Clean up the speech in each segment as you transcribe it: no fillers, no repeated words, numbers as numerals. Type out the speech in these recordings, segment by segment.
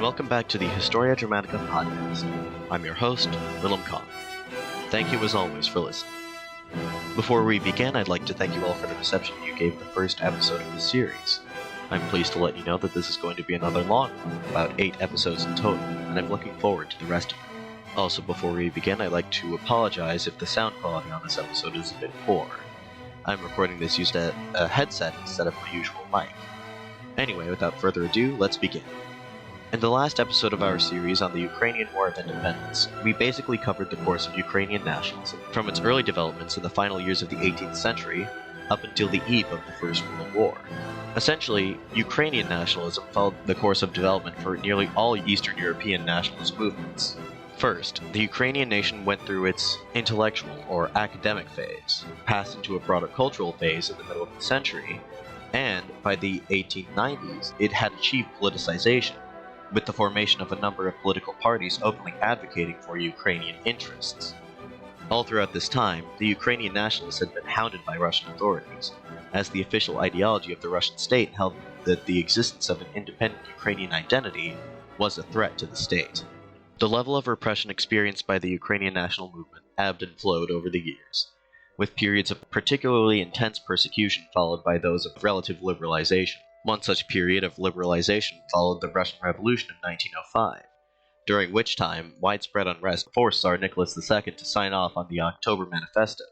welcome back to the Historia Dramatica podcast. I'm your host, Willem Kahn. Thank you as always for listening. Before we begin, I'd like to thank you all for the reception you gave the first episode of the series. I'm pleased to let you know that this is going to be another long one, about 8 episodes in total, and I'm looking forward to the rest of it. Also, before we begin, I'd like to apologize if the sound quality on this episode is a bit poor. I'm recording this using a headset instead of my usual mic. Anyway, without further ado, let's begin. In the last episode of our series on the Ukrainian War of Independence, we basically covered the course of Ukrainian nationalism, from its early developments in the final years of the 18th century up until the eve of the First World War. Essentially, Ukrainian nationalism followed the course of development for nearly all Eastern European nationalist movements. First, the Ukrainian nation went through its intellectual or academic phase, passed into a broader cultural phase in the middle of the century, and by the 1890s, it had achieved politicization, with the formation of a number of political parties openly advocating for Ukrainian interests. All throughout this time, the Ukrainian nationalists had been hounded by Russian authorities, as the official ideology of the Russian state held that the existence of an independent Ukrainian identity was a threat to the state. The level of repression experienced by the Ukrainian national movement ebbed and flowed over the years, with periods of particularly intense persecution followed by those of relative liberalization. One such period of liberalization followed the Russian Revolution of 1905, during which time widespread unrest forced Tsar Nicholas II to sign off on the October Manifesto,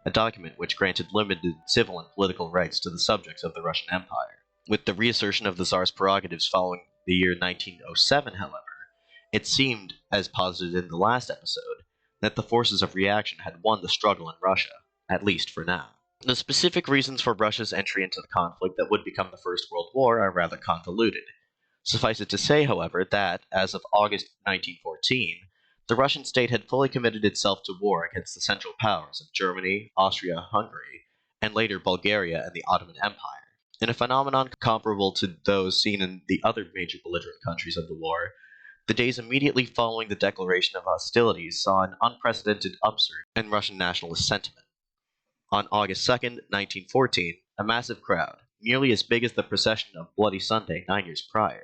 a document which granted limited civil and political rights to the subjects of the Russian Empire. With the reassertion of the Tsar's prerogatives following the year 1907, however, it seemed, as posited in the last episode, that the forces of reaction had won the struggle in Russia, at least for now. The specific reasons for Russia's entry into the conflict that would become the First World War are rather convoluted. Suffice it to say, however, that, as of August 1914, the Russian state had fully committed itself to war against the Central Powers of Germany, Austria-Hungary, and later Bulgaria and the Ottoman Empire. In a phenomenon comparable to those seen in the other major belligerent countries of the war, the days immediately following the declaration of hostilities saw an unprecedented upsurge in Russian nationalist sentiment. On August 2, 1914, a massive crowd, nearly as big as the procession of Bloody Sunday 9 years prior,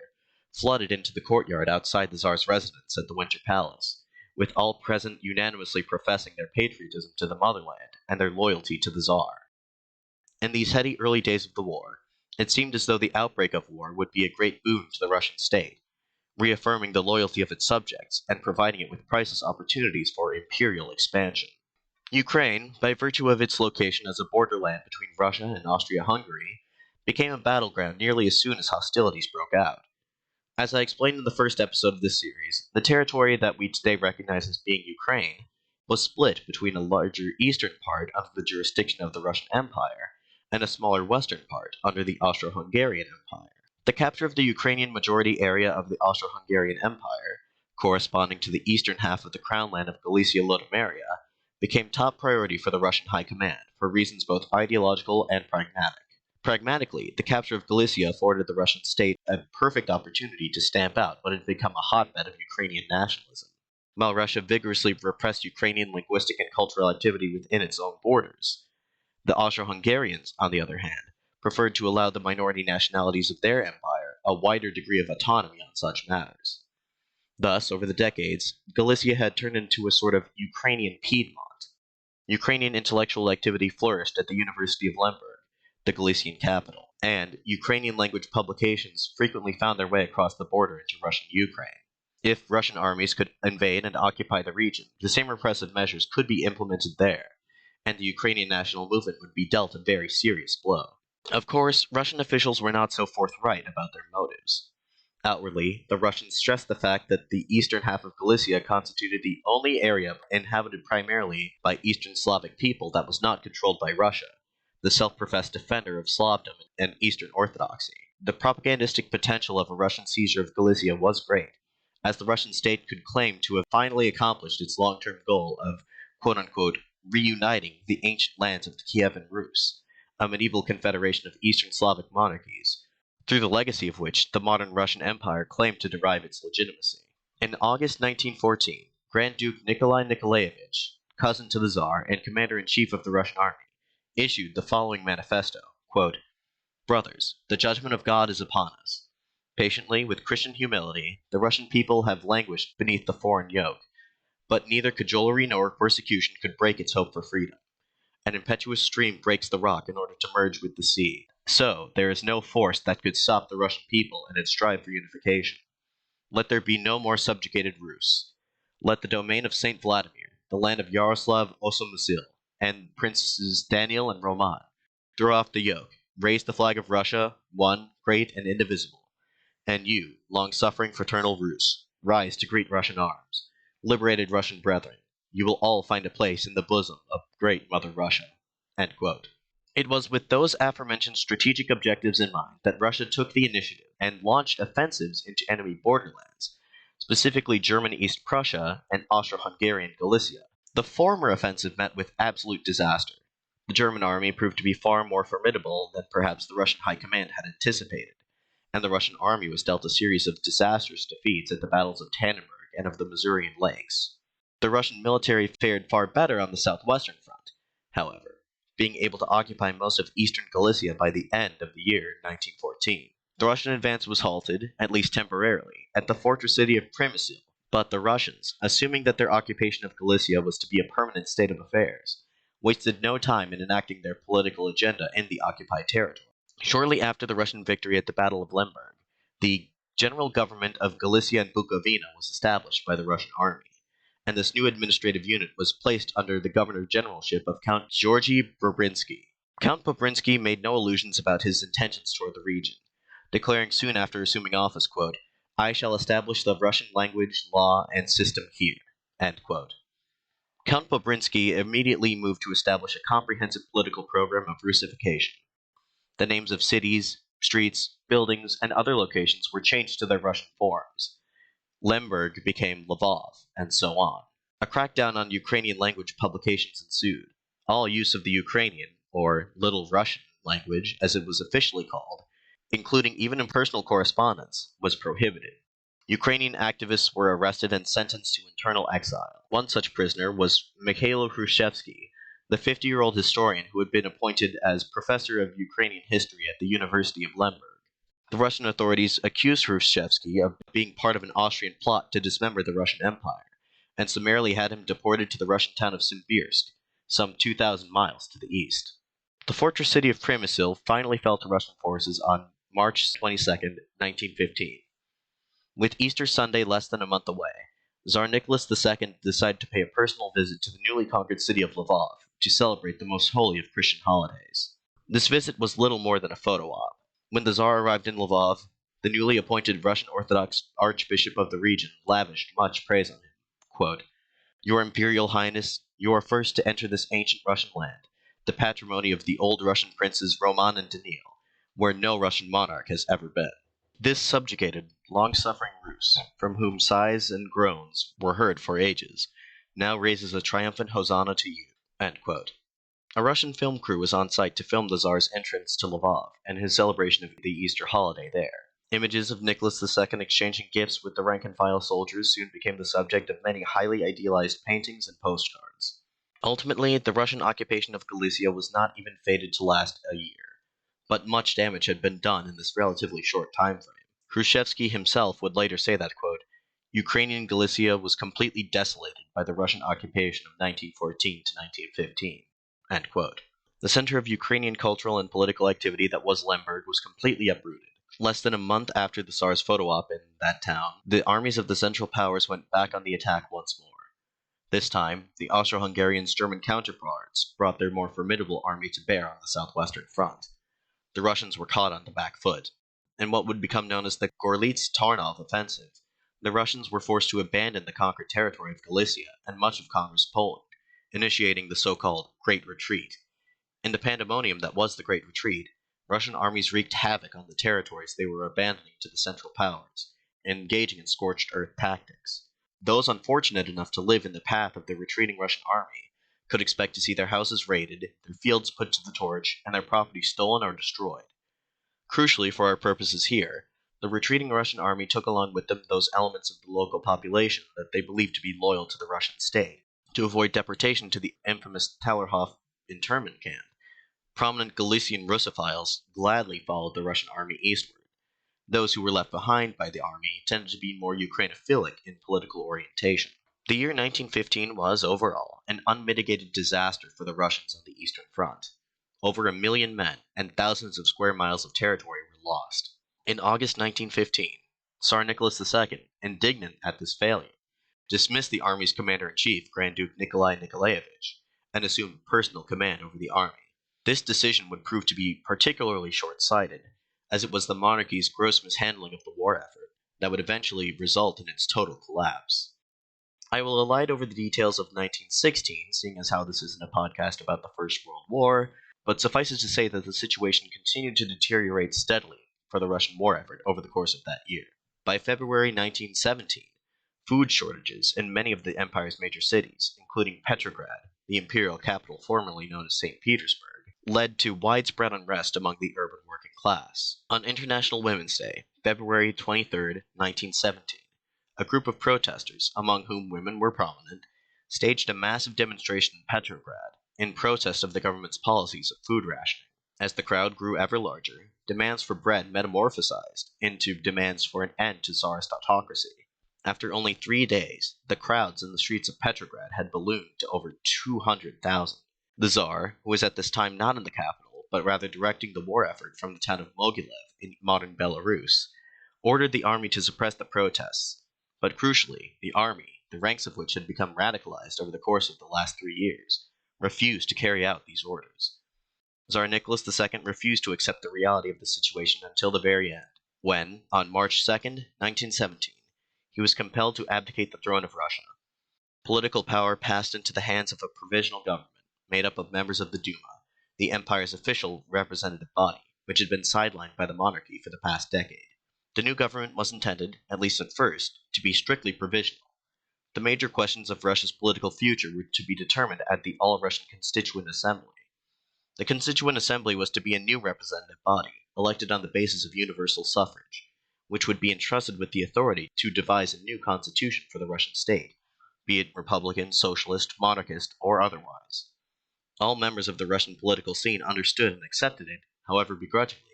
flooded into the courtyard outside the Tsar's residence at the Winter Palace, with all present unanimously professing their patriotism to the motherland and their loyalty to the Tsar. In these heady early days of the war, it seemed as though the outbreak of war would be a great boon to the Russian state, reaffirming the loyalty of its subjects and providing it with priceless opportunities for imperial expansion. Ukraine, by virtue of its location as a borderland between Russia and Austria-Hungary, became a battleground nearly as soon as hostilities broke out. As I explained in the first episode of this series, the territory that we today recognize as being Ukraine was split between a larger eastern part under the jurisdiction of the Russian Empire and a smaller western part under the Austro-Hungarian Empire. The capture of the Ukrainian majority area of the Austro-Hungarian Empire, corresponding to the eastern half of the crown land of Galicia-Lodomeria, became top priority for the Russian High Command for reasons both ideological and pragmatic. Pragmatically, the capture of Galicia afforded the Russian state a perfect opportunity to stamp out what had become a hotbed of Ukrainian nationalism. While Russia vigorously repressed Ukrainian linguistic and cultural activity within its own borders, the Austro-Hungarians, on the other hand, preferred to allow the minority nationalities of their empire a wider degree of autonomy on such matters. Thus, over the decades, Galicia had turned into a sort of Ukrainian Piedmont. Ukrainian intellectual activity flourished at the University of Lemberg, the Galician capital, and Ukrainian-language publications frequently found their way across the border into Russian Ukraine. If Russian armies could invade and occupy the region, the same repressive measures could be implemented there, and the Ukrainian national movement would be dealt a very serious blow. Of course, Russian officials were not so forthright about their motives. Outwardly, the Russians stressed the fact that the eastern half of Galicia constituted the only area inhabited primarily by Eastern Slavic people that was not controlled by Russia, the self-professed defender of Slavdom and Eastern Orthodoxy. The propagandistic potential of a Russian seizure of Galicia was great, as the Russian state could claim to have finally accomplished its long-term goal of, quote-unquote, reuniting the ancient lands of the Kievan Rus, a medieval confederation of Eastern Slavic monarchies, through the legacy of which the modern Russian Empire claimed to derive its legitimacy. In August 1914, Grand Duke Nikolai Nikolaevich, cousin to the Tsar and commander-in-chief of the Russian army, issued the following manifesto, quote, "Brothers, the judgment of God is upon us. Patiently, with Christian humility, the Russian people have languished beneath the foreign yoke, but neither cajolery nor persecution could break its hope for freedom. An impetuous stream breaks the rock in order to merge with the sea. So, there is no force that could stop the Russian people in its strive for unification. Let there be no more subjugated Rus. Let the domain of Saint Vladimir, the land of Yaroslav Vasyl, and Princes Daniel and Roman throw off the yoke, raise the flag of Russia, one, great, and indivisible. And you, long-suffering fraternal Rus, rise to greet Russian arms. Liberated Russian brethren, you will all find a place in the bosom of great Mother Russia. End quote. It was with those aforementioned strategic objectives in mind that Russia took the initiative and launched offensives into enemy borderlands, specifically German East Prussia and Austro-Hungarian Galicia. The former offensive met with absolute disaster. The German army proved to be far more formidable than perhaps the Russian High Command had anticipated, and the Russian army was dealt a series of disastrous defeats at the battles of Tannenberg and of the Masurian Lakes. The Russian military fared far better on the southwestern front, however, being able to occupy most of eastern Galicia by the end of the year 1914. The Russian advance was halted, at least temporarily, at the fortress city of Przemysl, but the Russians, assuming that their occupation of Galicia was to be a permanent state of affairs, wasted no time in enacting their political agenda in the occupied territory. Shortly after the Russian victory at the Battle of Lemberg, the general government of Galicia and Bukovina was established by the Russian army, and this new administrative unit was placed under the governor-generalship of Count Georgy Bobrinsky. Count Bobrinsky made no illusions about his intentions toward the region, declaring soon after assuming office, quote, "I shall establish the Russian language, law, and system here." End quote. Count Bobrinsky immediately moved to establish a comprehensive political program of Russification. The names of cities, streets, buildings, and other locations were changed to their Russian forms. Lemberg became Lvov, and so on. A crackdown on Ukrainian language publications ensued. All use of the Ukrainian, or Little Russian, language, as it was officially called, including even impersonal correspondence, was prohibited. Ukrainian activists were arrested and sentenced to internal exile. One such prisoner was Mykhailo Hrushevsky, the 50-year-old historian who had been appointed as professor of Ukrainian history at the University of Lemberg. The Russian authorities accused Hrushevsky of being part of an Austrian plot to dismember the Russian Empire, and summarily had him deported to the Russian town of Simbirsk, some 2,000 miles to the east. The fortress city of Przemysl finally fell to Russian forces on March 22, 1915. With Easter Sunday less than a month away, Tsar Nicholas II decided to pay a personal visit to the newly conquered city of Lvov to celebrate the most holy of Christian holidays. This visit was little more than a photo op. When the Tsar arrived in Lvov, the newly appointed Russian Orthodox Archbishop of the region lavished much praise on him. Quote, "Your Imperial Highness, you are first to enter this ancient Russian land, the patrimony of the old Russian princes Roman and Daniil, where no Russian monarch has ever been." This subjugated, long-suffering Rus, from whom sighs and groans were heard for ages, now raises a triumphant hosanna to you. End quote. A Russian film crew was on site to film the Tsar's entrance to Lvov and his celebration of the Easter holiday there. Images of Nicholas II exchanging gifts with the rank-and-file soldiers soon became the subject of many highly idealized paintings and postcards. Ultimately, the Russian occupation of Galicia was not even fated to last a year, but much damage had been done in this relatively short time frame. Hrushevsky himself would later say that, quote, "Ukrainian Galicia was completely desolated by the Russian occupation of 1914 to 1915." End quote. The center of Ukrainian cultural and political activity that was Lemberg was completely uprooted. Less than a month after the Tsar's photo op in that town, the armies of the Central Powers went back on the attack once more. This time, the Austro-Hungarians' German counterparts brought their more formidable army to bear on the southwestern front. The Russians were caught on the back foot. In what would become known as the Gorlitz-Tarnov offensive, the Russians were forced to abandon the conquered territory of Galicia and much of Congress Poland, initiating the so-called Great Retreat. In the pandemonium that was the Great Retreat, Russian armies wreaked havoc on the territories they were abandoning to the Central Powers, engaging in scorched earth tactics. Those unfortunate enough to live in the path of the retreating Russian army could expect to see their houses raided, their fields put to the torch, and their property stolen or destroyed. Crucially for our purposes here, the retreating Russian army took along with them those elements of the local population that they believed to be loyal to the Russian state. To avoid deportation to the infamous Tallerhof internment camp, prominent Galician Russophiles gladly followed the Russian army eastward. Those who were left behind by the army tended to be more Ukrainophilic in political orientation. The year 1915 was, overall, an unmitigated disaster for the Russians on the Eastern Front. Over 1 million men and thousands of square miles of territory were lost. In August 1915, Tsar Nicholas II, indignant at this failure, dismissed the army's commander-in-chief, Grand Duke Nikolai Nikolaevich, and assumed personal command over the army. This decision would prove to be particularly short-sighted, as it was the monarchy's gross mishandling of the war effort that would eventually result in its total collapse. I will elide over the details of 1916, seeing as how this isn't a podcast about the First World War, but suffices to say that the situation continued to deteriorate steadily for the Russian war effort over the course of that year. By February 1917, food shortages in many of the empire's major cities, including Petrograd, the imperial capital formerly known as St. Petersburg, led to widespread unrest among the urban working class. On International Women's Day, February 23, 1917, a group of protesters, among whom women were prominent, staged a massive demonstration in Petrograd in protest of the government's policies of food rationing. As the crowd grew ever larger, demands for bread metamorphosized into demands for an end to Tsarist autocracy. After only 3 days, the crowds in the streets of Petrograd had ballooned to over 200,000. The Tsar, who was at this time not in the capital, but rather directing the war effort from the town of Mogilev in modern Belarus, ordered the army to suppress the protests. But crucially, the army, the ranks of which had become radicalized over the course of the last 3 years, refused to carry out these orders. Tsar Nicholas II refused to accept the reality of the situation until the very end, when, on March 2, 1917, he was compelled to abdicate the throne of Russia. Political power passed into the hands of a provisional government made up of members of the Duma, the empire's official representative body, which had been sidelined by the monarchy for the past decade. The new government was intended, at least at first, to be strictly provisional. The major questions of Russia's political future were to be determined at the All-Russian Constituent Assembly. The Constituent Assembly was to be a new representative body, elected on the basis of universal suffrage, which would be entrusted with the authority to devise a new constitution for the Russian state, be it republican, socialist, monarchist, or otherwise. All members of the Russian political scene understood and accepted it, however begrudgingly,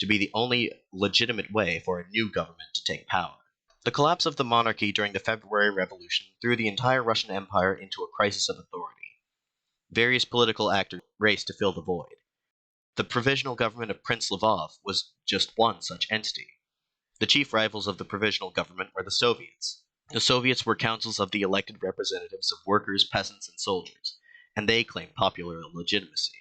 to be the only legitimate way for a new government to take power. The collapse of the monarchy during the February Revolution threw the entire Russian Empire into a crisis of authority. Various political actors raced to fill the void. The provisional government of Prince Lvov was just one such entity. The chief rivals of the provisional government were the Soviets. The Soviets were councils of the elected representatives of workers, peasants, and soldiers, and they claimed popular legitimacy.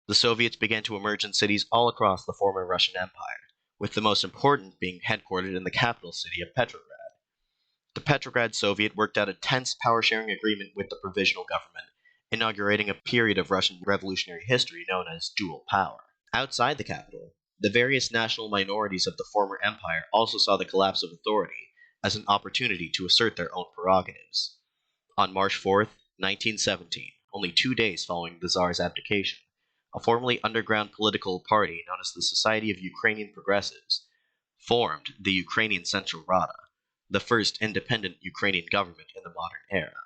The Soviets began to emerge in cities all across the former Russian Empire, with the most important being headquartered in the capital city of Petrograd. The Petrograd Soviet worked out a tense power-sharing agreement with the provisional government, inaugurating a period of Russian revolutionary history known as dual power. Outside the capital, the various national minorities of the former empire also saw the collapse of authority as an opportunity to assert their own prerogatives. On March 4, 1917, only 2 days following the Tsar's abdication, a formerly underground political party known as the Society of Ukrainian Progressives formed the Ukrainian Central Rada, the first independent Ukrainian government in the modern era.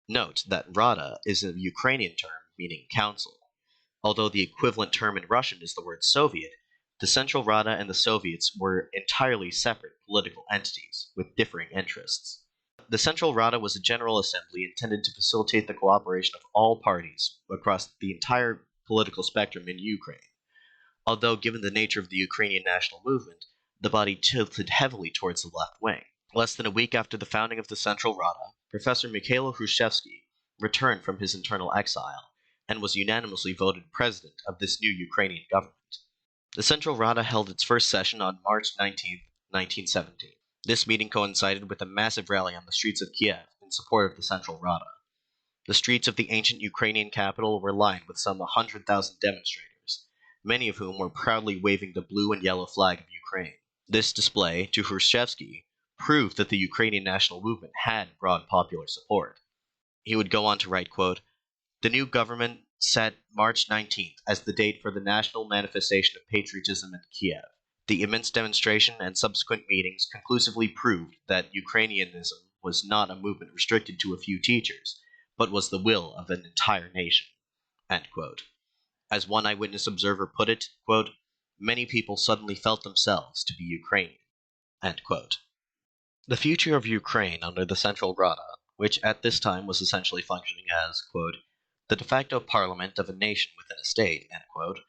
Note that Rada is a Ukrainian term meaning council. Although the equivalent term in Russian is the word Soviet, the Central Rada and the Soviets were entirely separate political entities with differing interests. The Central Rada was a general assembly intended to facilitate the cooperation of all parties across the entire political spectrum in Ukraine. Although, given the nature of the Ukrainian national movement, the body tilted heavily towards the left wing. Less than a week after the founding of the Central Rada, Professor Mykhailo Hrushevsky returned from his internal exile and was unanimously voted president of this new Ukrainian government. The Central Rada held its first session on March 19, 1917. This meeting coincided with a massive rally on the streets of Kyiv in support of the Central Rada. The streets of the ancient Ukrainian capital were lined with some 100,000 demonstrators, many of whom were proudly waving the blue and yellow flag of Ukraine. This display, to Hrushevsky, proved that the Ukrainian national movement had broad popular support. He would go on to write, quote, "The new government set March 19th as the date for the national manifestation of patriotism in Kyiv. The immense demonstration and subsequent meetings conclusively proved that Ukrainianism was not a movement restricted to a few teachers, but was the will of an entire nation." End quote. As one eyewitness observer put it, quote, many people suddenly felt themselves to be Ukrainian. End quote. The future of Ukraine under the Central Rada, which at this time was essentially functioning as, quote, the de facto parliament of a nation within a state, end quote,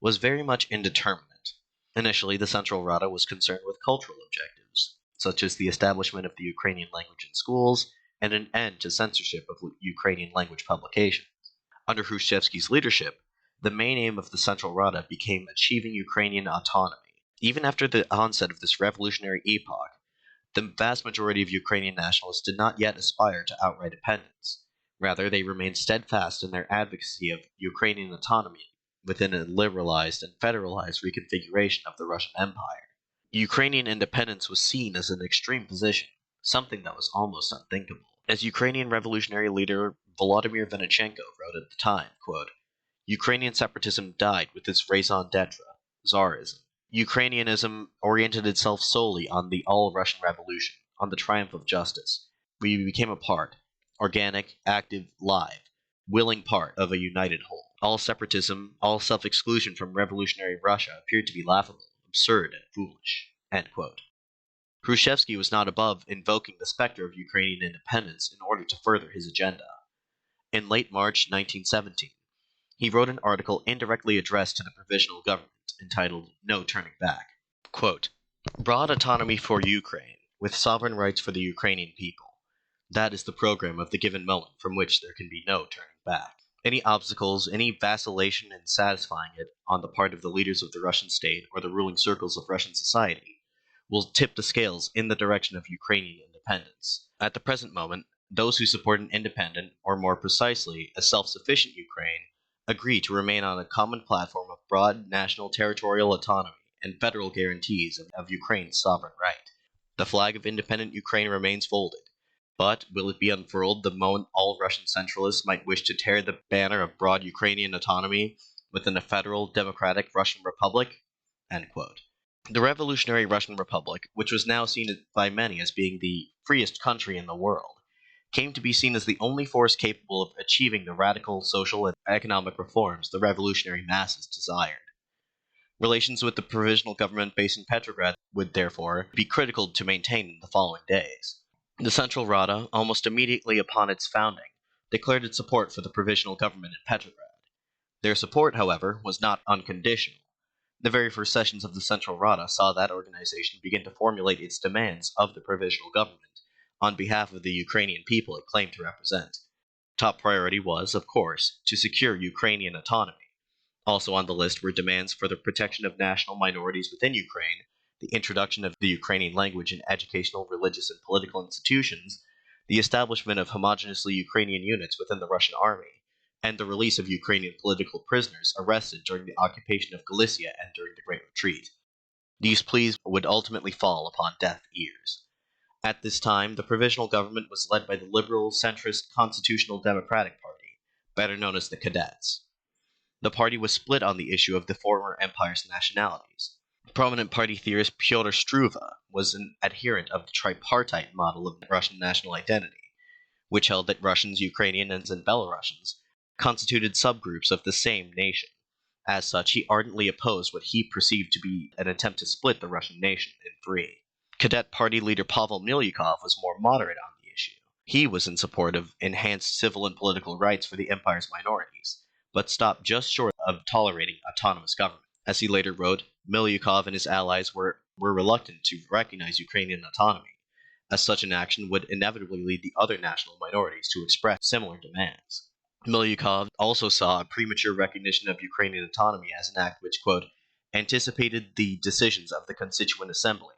was very much indeterminate. Initially, the Central Rada was concerned with cultural objectives, such as the establishment of the Ukrainian language in schools and an end to censorship of Ukrainian language publications. Under Hrushevsky's leadership, the main aim of the Central Rada became achieving Ukrainian autonomy. Even after the onset of this revolutionary epoch, the vast majority of Ukrainian nationalists did not yet aspire to outright independence. Rather, they remained steadfast in their advocacy of Ukrainian autonomy within a liberalized and federalized reconfiguration of the Russian Empire. Ukrainian independence was seen as an extreme position, something that was almost unthinkable. As Ukrainian revolutionary leader Volodymyr Vinnychenko wrote at the time, quote, Ukrainian separatism died with its raison d'etre, Tsarism. Ukrainianism oriented itself solely on the all-Russian revolution, on the triumph of justice. We became a part, organic, active, live, willing part of a united whole. All separatism, all self-exclusion from revolutionary Russia appeared to be laughable, absurd, and foolish. End quote. Hrushevsky was not above invoking the specter of Ukrainian independence in order to further his agenda. In late March 1917, he wrote an article indirectly addressed to the Provisional Government, entitled No Turning Back. Quote, broad autonomy for Ukraine, with sovereign rights for the Ukrainian people. That is the program of the given moment from which there can be no turning back. Any obstacles, any vacillation in satisfying it on the part of the leaders of the Russian state or the ruling circles of Russian society will tip the scales in the direction of Ukrainian independence. At the present moment, those who support an independent, or more precisely, a self-sufficient Ukraine, agree to remain on a common platform of broad national territorial autonomy and federal guarantees of Ukraine's sovereign right. The flag of independent Ukraine remains folded, but will it be unfurled the moment all Russian centralists might wish to tear the banner of broad Ukrainian autonomy within a federal democratic Russian republic? End quote. The revolutionary Russian Republic, which was now seen by many as being the freest country in the world, came to be seen as the only force capable of achieving the radical social and economic reforms the revolutionary masses desired. Relations with the provisional government based in Petrograd would therefore be critical to maintain in the following days. The Central Rada, almost immediately upon its founding, declared its support for the provisional government in Petrograd. Their support, however, was not unconditional. The very first sessions of the Central Rada saw that organization begin to formulate its demands of the provisional government on behalf of the Ukrainian people it claimed to represent. Top priority was, of course, to secure Ukrainian autonomy. Also on the list were demands for the protection of national minorities within Ukraine, the introduction of the Ukrainian language in educational, religious, and political institutions, the establishment of homogeneously Ukrainian units within the Russian army, and the release of Ukrainian political prisoners arrested during the occupation of Galicia and during the Great Retreat. These pleas would ultimately fall upon deaf ears. At this time, the provisional government was led by the liberal, centrist Constitutional Democratic Party, better known as the Cadets. The party was split on the issue of the former empire's nationalities. Prominent party theorist Pyotr Struve was an adherent of the tripartite model of Russian national identity, which held that Russians, Ukrainians, and Belarusians constituted subgroups of the same nation. As such, he ardently opposed what he perceived to be an attempt to split the Russian nation in three. Cadet Party leader Pavel Milyukov was more moderate on the issue. He was in support of enhanced civil and political rights for the empire's minorities, but stopped just short of tolerating autonomous government. As he later wrote, Milyukov and his allies were reluctant to recognize Ukrainian autonomy, as such an action would inevitably lead the other national minorities to express similar demands. Milyukov also saw a premature recognition of Ukrainian autonomy as an act which, quote, anticipated the decisions of the Constituent Assembly,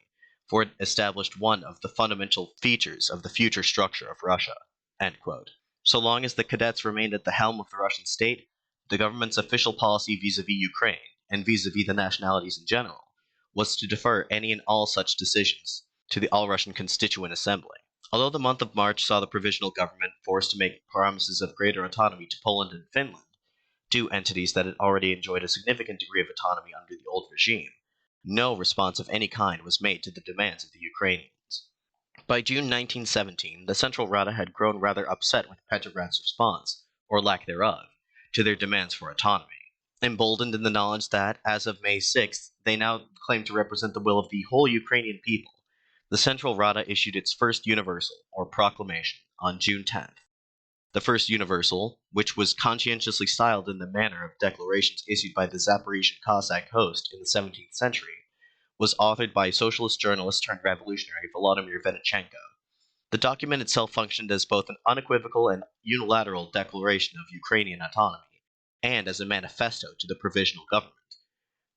for it established one of the fundamental features of the future structure of Russia. End quote. So long as the cadets remained at the helm of the Russian state, the government's official policy vis-a-vis Ukraine, and vis-a-vis the nationalities in general, was to defer any and all such decisions to the All-Russian Constituent Assembly. Although the month of March saw the provisional government forced to make promises of greater autonomy to Poland and Finland, two entities that had already enjoyed a significant degree of autonomy under the old regime, no response of any kind was made to the demands of the Ukrainians. By June 1917, the Central Rada had grown rather upset with Petrograd's response, or lack thereof, to their demands for autonomy. Emboldened in the knowledge that, as of May 6th, they now claim to represent the will of the whole Ukrainian people, the Central Rada issued its first universal, or proclamation, on June 10th. The first universal, which was conscientiously styled in the manner of declarations issued by the Zaporozhian Cossack host in the 17th century, was authored by socialist journalist turned revolutionary Volodymyr Venichenko. The document itself functioned as both an unequivocal and unilateral declaration of Ukrainian autonomy, and as a manifesto to the Provisional Government.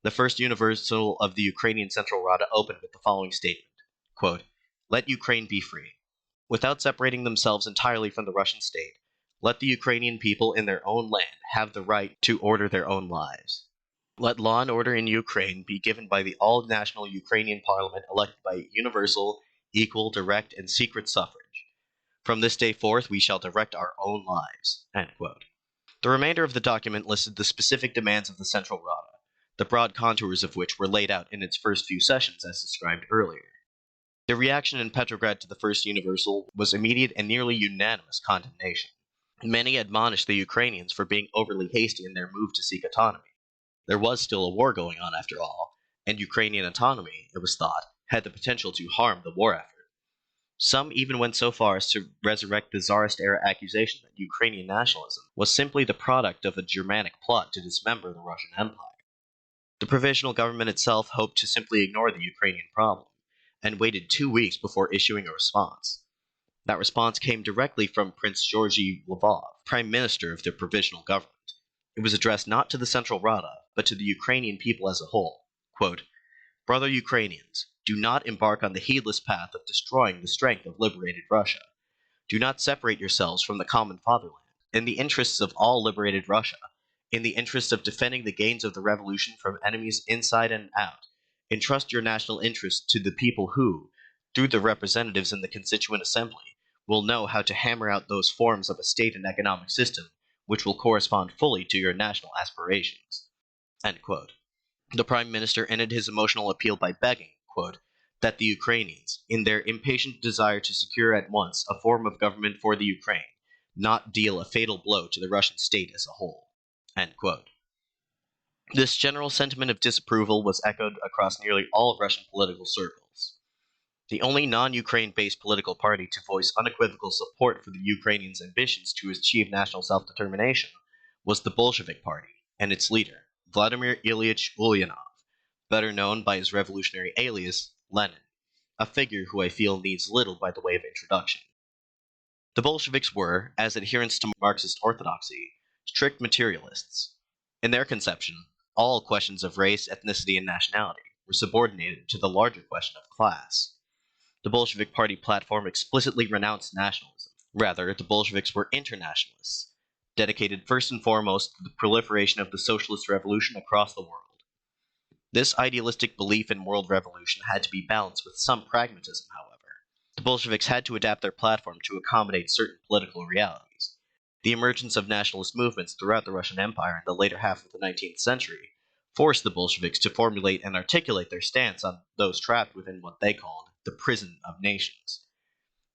The first universal of the Ukrainian Central Rada opened with the following statement, quote, "Let Ukraine be free. Without separating themselves entirely from the Russian state, let the Ukrainian people in their own land have the right to order their own lives. Let law and order in Ukraine be given by the all-national Ukrainian parliament elected by universal, equal, direct, and secret suffrage. From this day forth we shall direct our own lives." End quote. The remainder of the document listed the specific demands of the Central Rada, the broad contours of which were laid out in its first few sessions as described earlier. The reaction in Petrograd to the first universal was immediate and nearly unanimous condemnation. Many admonished the Ukrainians for being overly hasty in their move to seek autonomy. There was still a war going on after all, and Ukrainian autonomy, it was thought, had the potential to harm the war effort. Some even went so far as to resurrect the Tsarist-era accusation that Ukrainian nationalism was simply the product of a Germanic plot to dismember the Russian Empire. The Provisional Government itself hoped to simply ignore the Ukrainian problem, and waited 2 weeks before issuing a response. That response came directly from Prince Georgy Lvov, Prime Minister of the Provisional Government. It was addressed not to the Central Rada, but to the Ukrainian people as a whole. Quote, "Brother Ukrainians, do not embark on the heedless path of destroying the strength of liberated Russia. Do not separate yourselves from the common fatherland. In the interests of all liberated Russia, in the interest of defending the gains of the revolution from enemies inside and out, entrust your national interests to the people who, through the representatives in the Constituent Assembly, will know how to hammer out those forms of a state and economic system which will correspond fully to your national aspirations." End quote. The Prime Minister ended his emotional appeal by begging, quote, "that the Ukrainians, in their impatient desire to secure at once a form of government for the Ukraine, not deal a fatal blow to the Russian state as a whole." End quote. This general sentiment of disapproval was echoed across nearly all Russian political circles. The only non-Ukraine-based political party to voice unequivocal support for the Ukrainians' ambitions to achieve national self-determination was the Bolshevik Party, and its leader, Vladimir Ilyich Ulyanov, better known by his revolutionary alias, Lenin, a figure who I feel needs little by the way of introduction. The Bolsheviks were, as adherents to Marxist orthodoxy, strict materialists. In their conception, all questions of race, ethnicity, and nationality were subordinated to the larger question of class. The Bolshevik Party platform explicitly renounced nationalism. Rather, the Bolsheviks were internationalists, dedicated first and foremost to the proliferation of the socialist revolution across the world. This idealistic belief in world revolution had to be balanced with some pragmatism, however. The Bolsheviks had to adapt their platform to accommodate certain political realities. The emergence of nationalist movements throughout the Russian Empire in the later half of the 19th century forced the Bolsheviks to formulate and articulate their stance on those trapped within what they called the prison of nations.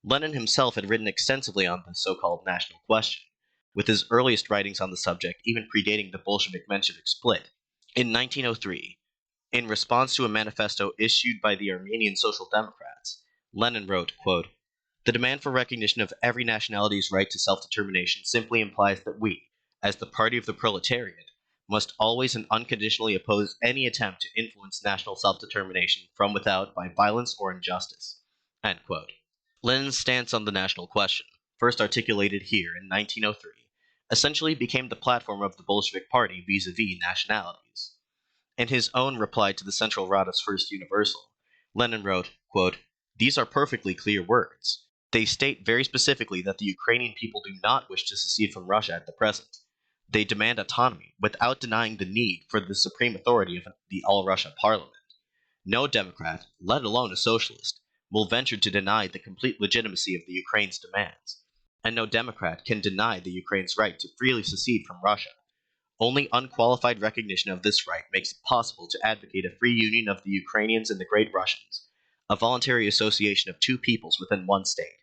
Lenin himself had written extensively on the so-called national question, with his earliest writings on the subject even predating the Bolshevik-Menshevik split. In 1903, in response to a manifesto issued by the Armenian Social Democrats, Lenin wrote, quote, "The demand for recognition of every nationality's right to self-determination simply implies that we, as the party of the proletariat, must always and unconditionally oppose any attempt to influence national self-determination from without by violence or injustice." End quote. Lenin's stance on the national question, first articulated here in 1903, essentially became the platform of the Bolshevik Party vis-a-vis nationalities. In his own reply to the Central Rada's first universal, Lenin wrote, quote, "These are perfectly clear words. They state very specifically that the Ukrainian people do not wish to secede from Russia at the present. They demand autonomy without denying the need for the supreme authority of the All-Russia Parliament. No Democrat, let alone a socialist, will venture to deny the complete legitimacy of the Ukraine's demands, and no Democrat can deny the Ukraine's right to freely secede from Russia. Only unqualified recognition of this right makes it possible to advocate a free union of the Ukrainians and the Great Russians, a voluntary association of two peoples within one state.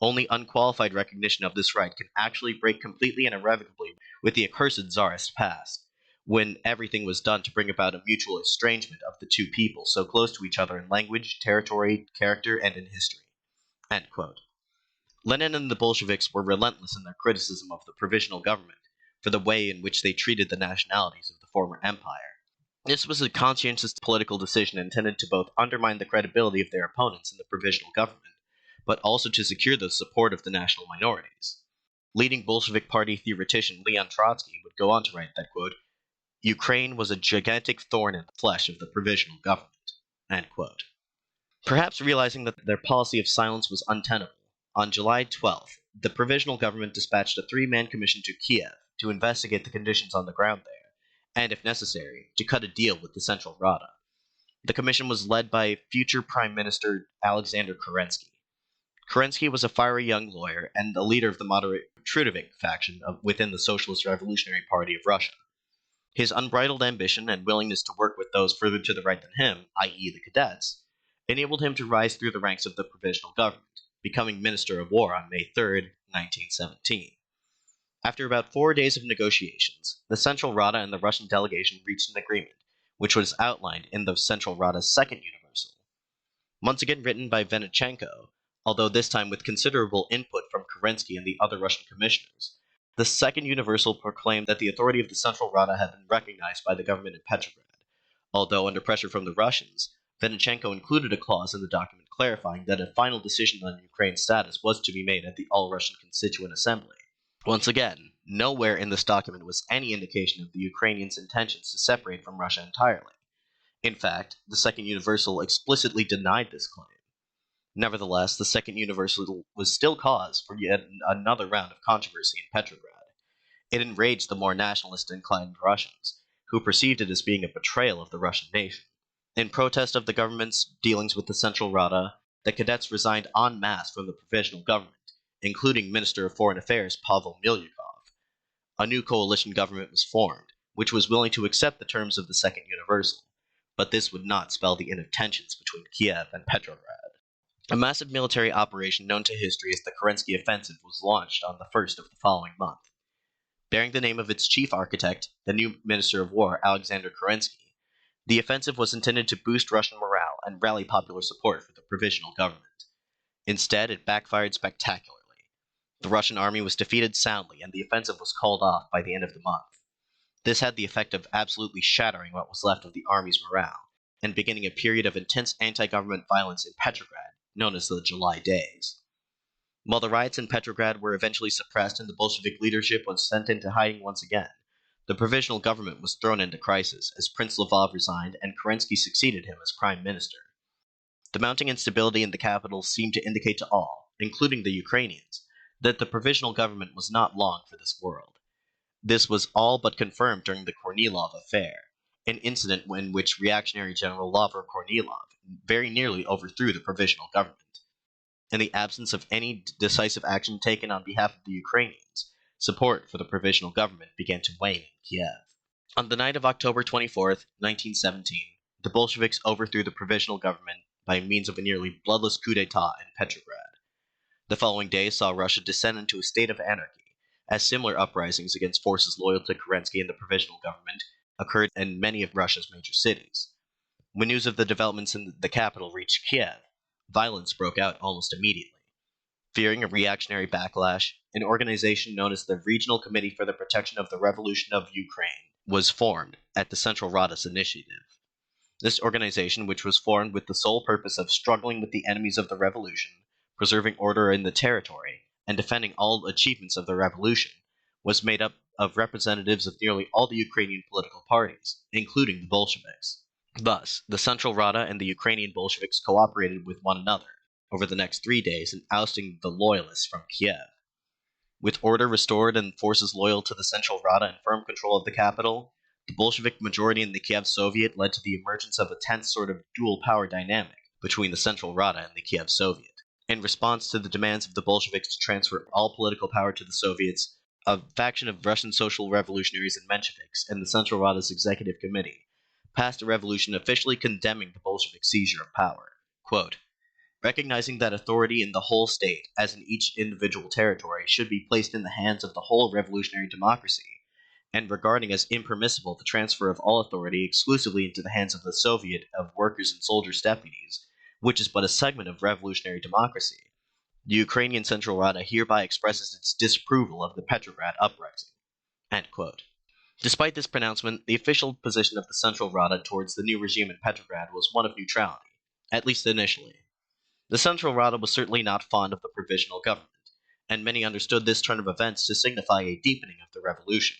Only unqualified recognition of this right can actually break completely and irrevocably with the accursed Tsarist past, when everything was done to bring about a mutual estrangement of the two people so close to each other in language, territory, character, and in history. End quote. Lenin and the Bolsheviks were relentless in their criticism of the provisional government for the way in which they treated the nationalities of the former empire. This was a conscientious political decision intended to both undermine the credibility of their opponents in the provisional government, but also to secure the support of the national minorities. Leading Bolshevik Party theoretician Leon Trotsky would go on to write that, quote, Ukraine was a gigantic thorn in the flesh of the provisional government. End quote. Perhaps realizing that their policy of silence was untenable, on July 12th, the provisional government dispatched a three-man commission to Kyiv to investigate the conditions on the ground there, and if necessary, to cut a deal with the Central Rada. The commission was led by future Prime Minister Alexander Kerensky. Kerensky was a fiery young lawyer and a leader of the moderate Trident faction within the Socialist Revolutionary Party of Russia. His unbridled ambition and willingness to work with those further to the right than him, i.e. the cadets, enabled him to rise through the ranks of the provisional government, becoming Minister of War on May 3, 1917. After about 4 days of negotiations, the Central Rada and the Russian delegation reached an agreement, which was outlined in the Central Rada's Second Universal. Once again written by Dmytro, although this time with considerable input from Kerensky and the other Russian commissioners, the Second Universal proclaimed that the authority of the Central Rada had been recognized by the government in Petrograd, although under pressure from the Russians, Dmytro included a clause in the document clarifying that a final decision on Ukraine's status was to be made at the All-Russian Constituent Assembly. Once again, nowhere in this document was any indication of the Ukrainians' intentions to separate from Russia entirely. In fact, the Second Universal explicitly denied this claim. Nevertheless, the Second Universal was still cause for yet another round of controversy in Petrograd. It enraged the more nationalist-inclined Russians, who perceived it as being a betrayal of the Russian nation. In protest of the government's dealings with the Central Rada, the cadets resigned en masse from the provisional government, including Minister of Foreign Affairs Pavel Milyukov. A new coalition government was formed, which was willing to accept the terms of the Second Universal, but this would not spell the end of tensions between Kiev and Petrograd. A massive military operation known to history as the Kerensky Offensive was launched on the 1st of the following month. Bearing the name of its chief architect, the new Minister of War Alexander Kerensky, the offensive was intended to boost Russian morale and rally popular support for the provisional government. Instead, it backfired spectacularly. The Russian army was defeated soundly, and the offensive was called off by the end of the month. This had the effect of absolutely shattering what was left of the army's morale, and beginning a period of intense anti-government violence in Petrograd, known as the July Days. While the riots in Petrograd were eventually suppressed and the Bolshevik leadership was sent into hiding once again, the provisional government was thrown into crisis as Prince Lvov resigned and Kerensky succeeded him as prime minister. The mounting instability in the capital seemed to indicate to all, including the Ukrainians, that the provisional government was not long for this world. This was all but confirmed during the Kornilov affair, an incident in which reactionary General Lovor Kornilov very nearly overthrew the provisional government. In the absence of any decisive action taken on behalf of the Ukrainians, support for the provisional government began to wane in Kiev. On the night of October 24, 1917, the Bolsheviks overthrew the provisional government by means of a nearly bloodless coup d'etat in Petrograd. The following day saw Russia descend into a state of anarchy, as similar uprisings against forces loyal to Kerensky and the provisional government occurred in many of Russia's major cities. When news of the developments in the capital reached Kiev, violence broke out almost immediately. Fearing a reactionary backlash, an organization known as the Regional Committee for the Protection of the Revolution of Ukraine was formed at the Central Rada's initiative. This organization, which was formed with the sole purpose of struggling with the enemies of the revolution, preserving order in the territory, and defending all achievements of the revolution, was made up of representatives of nearly all the Ukrainian political parties, including the Bolsheviks. Thus, the Central Rada and the Ukrainian Bolsheviks cooperated with one another over the next 3 days in ousting the loyalists from Kiev. With order restored and forces loyal to the Central Rada in firm control of the capital, the Bolshevik majority in the Kiev Soviet led to the emergence of a tense sort of dual power dynamic between the Central Rada and the Kiev Soviet. In response to the demands of the Bolsheviks to transfer all political power to the Soviets, a faction of Russian social revolutionaries and Mensheviks and the Central Rada's executive committee passed a resolution officially condemning the Bolshevik seizure of power. Quote, recognizing that authority in the whole state, as in each individual territory, should be placed in the hands of the whole revolutionary democracy, and regarding as impermissible the transfer of all authority exclusively into the hands of the Soviet of Workers' and Soldiers' Deputies, which is but a segment of revolutionary democracy, the Ukrainian Central Rada hereby expresses its disapproval of the Petrograd uprising." End quote. Despite this pronouncement, the official position of the Central Rada towards the new regime in Petrograd was one of neutrality, at least initially. The Central Rada was certainly not fond of the Provisional Government, and many understood this turn of events to signify a deepening of the revolution.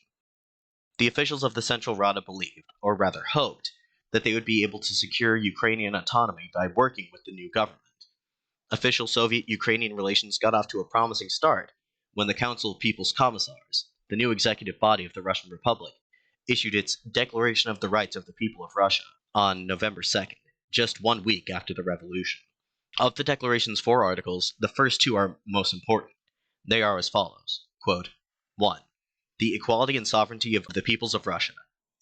The officials of the Central Rada believed, or rather hoped, that they would be able to secure Ukrainian autonomy by working with the new government. Official Soviet-Ukrainian relations got off to a promising start when the Council of People's Commissars, the new executive body of the Russian Republic, issued its Declaration of the Rights of the People of Russia on November 2nd, just 1 week after the revolution. Of the Declaration's 4 articles, the first 2 are most important. They are as follows, quote, 1. The equality and sovereignty of the peoples of Russia,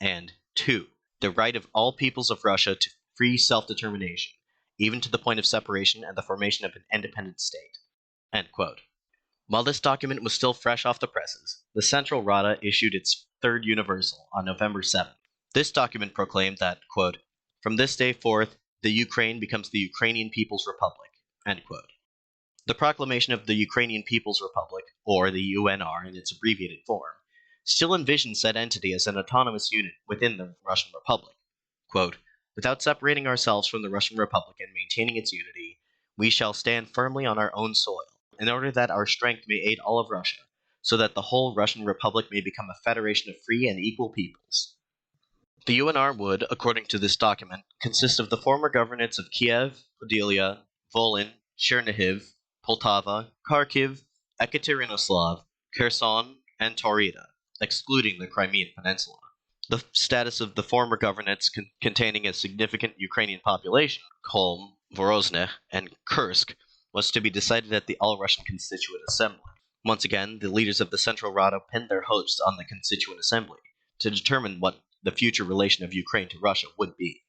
and 2. The right of all peoples of Russia to free self-determination, even to the point of separation and the formation of an independent state. End quote. While this document was still fresh off the presses, the Central Rada issued its Third Universal on November 7th. This document proclaimed that, quote, "From this day forth, the Ukraine becomes the Ukrainian People's Republic." End quote. The proclamation of the Ukrainian People's Republic, or the UNR in its abbreviated form, still envisions said entity as an autonomous unit within the Russian Republic. Quote, "Without separating ourselves from the Russian Republic and maintaining its unity, we shall stand firmly on our own soil, in order that our strength may aid all of Russia, so that the whole Russian Republic may become a federation of free and equal peoples." The UNR would, according to this document, consist of the former governorates of Kyiv, Podylia, Volyn, Chernihiv, Poltava, Kharkiv, Ekaterinouslav, Kherson, and Taurida, excluding the Crimean Peninsula. The status of the former governorates containing a significant Ukrainian population, Kholm, Vorozhne, and Kursk, was to be decided at the All-Russian Constituent Assembly. Once again, the leaders of the Central Rada pinned their hopes on the Constituent Assembly to determine what the future relation of Ukraine to Russia would be.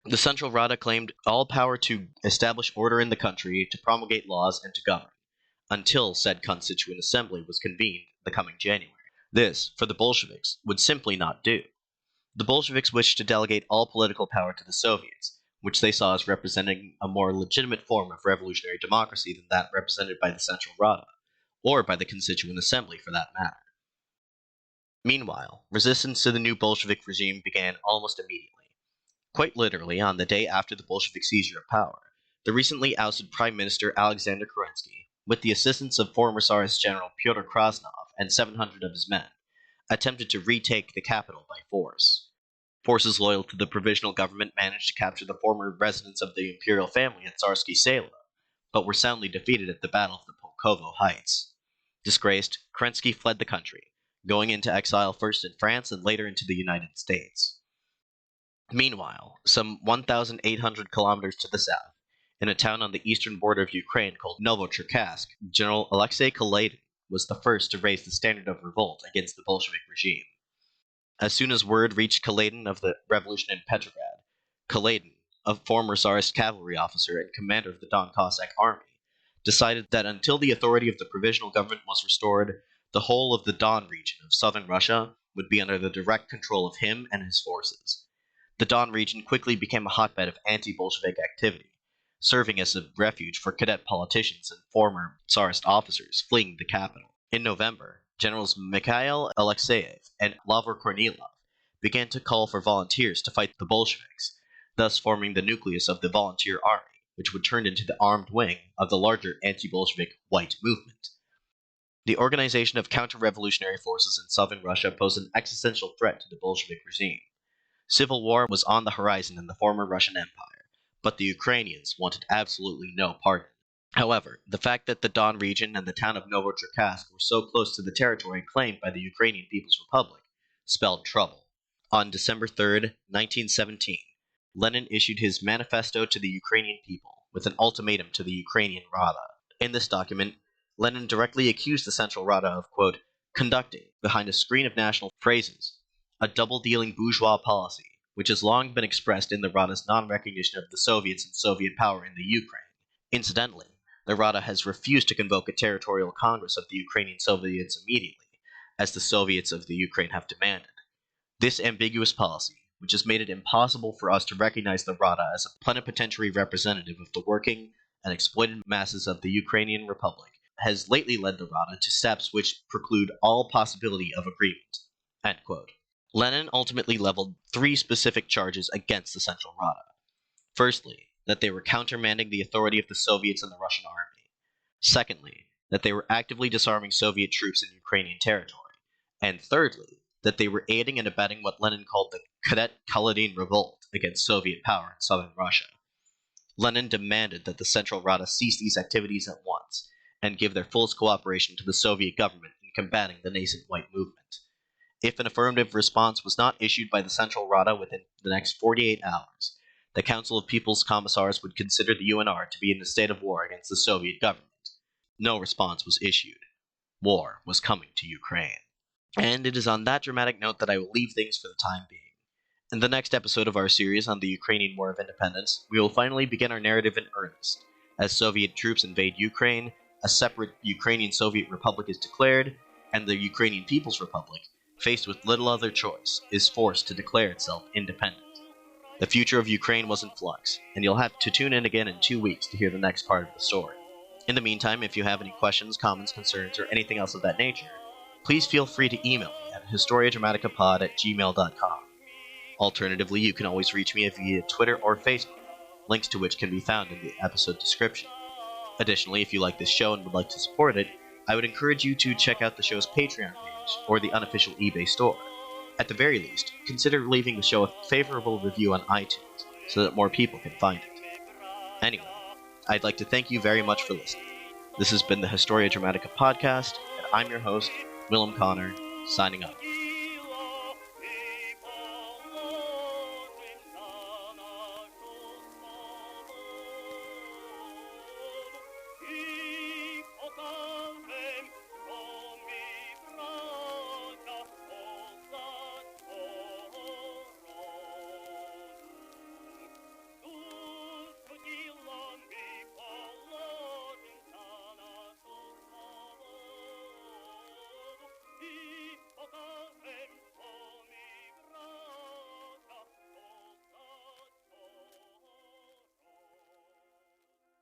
The Central Rada claimed all power to establish order in the country, to promulgate laws, and to govern, until said Constituent Assembly was convened the coming January. This, for the Bolsheviks, would simply not do. The Bolsheviks wished to delegate all political power to the Soviets, which they saw as representing a more legitimate form of revolutionary democracy than that represented by the Central Rada, or by the Constituent Assembly for that matter. Meanwhile, resistance to the new Bolshevik regime began almost immediately. Quite literally, on the day after the Bolshevik seizure of power, the recently ousted Prime Minister Alexander Kerensky, with the assistance of former Tsarist General Pyotr Krasnov and 700 of his men, attempted to retake the capital by force. Forces loyal to the Provisional Government managed to capture the former residence of the imperial family at Tsarsky Sela, but were soundly defeated at the Battle of the Pulkovo Heights. Disgraced, Kerensky fled the country, going into exile first in France and later into the United States. Meanwhile, some 1,800 kilometers to the south, in a town on the eastern border of Ukraine called Novocherkassk, General Alexei Kaledin was the first to raise the standard of revolt against the Bolshevik regime. As soon as word reached Kaledin of the revolution in Petrograd, Kaledin, a former Tsarist cavalry officer and commander of the Don Cossack army, decided that until the authority of the Provisional Government was restored, the whole of the Don region of southern Russia would be under the direct control of him and his forces. The Don region quickly became a hotbed of anti-Bolshevik activity, serving as a refuge for cadet politicians and former Tsarist officers fleeing the capital. In November, Generals Mykhailo Alexeyev and Lavur Kornilov began to call for volunteers to fight the Bolsheviks, thus forming the nucleus of the volunteer army, which would turn into the armed wing of the larger anti-Bolshevik White Movement. The organization of counter-revolutionary forces in southern Russia posed an existential threat to the Bolshevik regime. Civil war was on the horizon in the former Russian Empire, but the Ukrainians wanted absolutely no part in it. However, the fact that the Don region and the town of Novocherkassk were so close to the territory claimed by the Ukrainian People's Republic spelled trouble. On December 3, 1917, Lenin issued his manifesto to the Ukrainian people with an ultimatum to the Ukrainian Rada. In this document, Lenin directly accused the Central Rada of, quote, conducting, behind a screen of national phrases, a double-dealing bourgeois policy, which has long been expressed in the Rada's non-recognition of the Soviets and Soviet power in the Ukraine. Incidentally, the Rada has refused to convoke a territorial congress of the Ukrainian Soviets immediately, as the Soviets of the Ukraine have demanded. This ambiguous policy, which has made it impossible for us to recognize the Rada as a plenipotentiary representative of the working and exploited masses of the Ukrainian Republic, has lately led the Rada to steps which preclude all possibility of agreement." End quote. Lenin ultimately leveled 3 specific charges against the Central Rada. Firstly, that they were countermanding the authority of the Soviets and the Russian army. Secondly, that they were actively disarming Soviet troops in Ukrainian territory. And thirdly, that they were aiding and abetting what Lenin called the Cadet Kaledin revolt against Soviet power in southern Russia. Lenin demanded that the Central Rada cease these activities at once and give their fullest cooperation to the Soviet government in combating the nascent white movement. If an affirmative response was not issued by the Central Rada within the next 48 hours, the Council of People's Commissars would consider the UNR to be in a state of war against the Soviet government. No response was issued. War was coming to Ukraine. And it is on that dramatic note that I will leave things for the time being. In the next episode of our series on the Ukrainian War of Independence, we will finally begin our narrative in earnest, as Soviet troops invade Ukraine, a separate Ukrainian Soviet Republic is declared, and the Ukrainian People's Republic, faced with little other choice, is forced to declare itself independent. The future of Ukraine was in flux, and you'll have to tune in again in 2 weeks to hear the next part of the story. In the meantime, if you have any questions, comments, concerns, or anything else of that nature, please feel free to email me at historiadramaticapod@gmail.com. Alternatively, you can always reach me via Twitter or Facebook, links to which can be found in the episode description. Additionally, if you like this show and would like to support it, I would encourage you to check out the show's Patreon page or the unofficial eBay store. At the very least, consider leaving the show a favorable review on iTunes so that more people can find it. Anyway, I'd like to thank you very much for listening. This has been the Historia Dramatica podcast, and I'm your host, Willem Connor, signing off.